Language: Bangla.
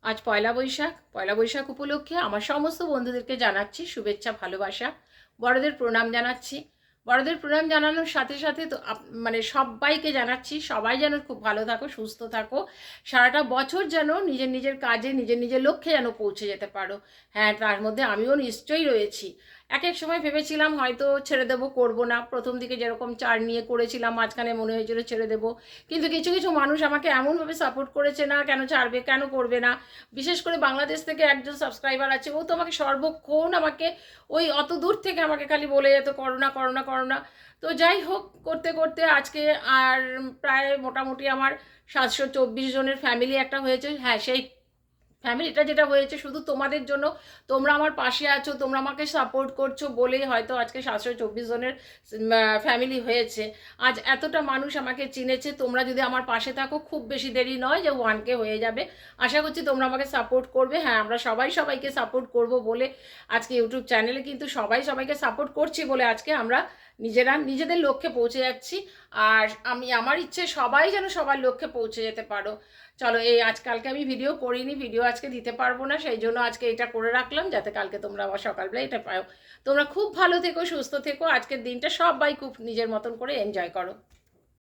আজ পয়লা বৈশাখ উপলক্ষে আমার সমস্ত বন্ধুদেরকে জানাচ্ছি শুভেচ্ছা ভালোবাসা। বড়দের প্রণাম জানাচ্ছি। বড়দের প্রণাম জানানোর সাথে সাথে তো মানে সবাইকে জানাচ্ছি, সবাই যেন খুব ভালো থাকো, সুস্থ থাকো, সারাটা বছর যেন নিজের নিজের কাজে নিজের নিজের লক্ষ্যে যেন পৌঁছে যেতে পারো। হ্যাঁ, তার মধ্যে আমিও নিশ্চয়ই রয়েছি। এক এক সময় ভেবেছিলাম হয়তো ছেড়ে দেবো, করবো না। প্রথম দিকে যেরকম চার নিয়ে করেছিলাম, মাঝখানে মনে হয়েছিল ছেড়ে দেবো, কিন্তু কিছু কিছু মানুষ আমাকে এমনভাবে সাপোর্ট করেছে, না কেন ছাড়বে, কেন করবে না। বিশেষ করে বাংলাদেশ থেকে একজন সাবস্ক্রাইবার আছে, ও তো আমাকে সর্বক্ষণ আমাকে ওই অত দূর থেকে আমাকে খালি বলে যেত করোনা করোনা করোনা। তো যাই হোক, করতে করতে আজকে আর প্রায় মোটামুটি আমার 724 জনের ফ্যামিলি একটা হয়েছে। হ্যাঁ, সেই ফ্যামিলিটা যেটা হয়েছে শুধু তোমাদের জন্য। তোমরা আমার পাশে আছো, তোমরা আমাকে সাপোর্ট করছো বলেই হয়তো আজকে 724 জনের ফ্যামিলি হয়েছে। আজ এতটা মানুষ আমাকে চিনেছে। তোমরা যদি আমার পাশে থাকো, খুব বেশি দেরি নয় যে 1K হয়ে যাবে। আশা করছি তোমরা আমাকে সাপোর্ট করবে। হ্যাঁ, আমরা সবাই সবাইকে সাপোর্ট করব বলে আজকে ইউটিউব চ্যানেলে কিন্তু সবাই সবাইকে সাপোর্ট করছি বলে আজকে আমরা নিজেরা নিজেদের লক্ষ্যে পৌঁছে যাচ্ছি। আর আমি আমার ইচ্ছে সবাই যেন সবার লক্ষ্যে পৌঁছে যেতে পারো। চলো, এই আজকালকে আমি ভিডিও করিনি, ভিডিও আজকে দিতে পারবো না, সেই জন্য আজকে এটা করে রাখলাম যাতে কালকে তোমরা আবার সকালবেলা এটা পাও। তোমরা খুব ভালো থেকো, সুস্থ থেকো। আজকের দিনটা সবাই খুব নিজের মতন করে এনজয় করো।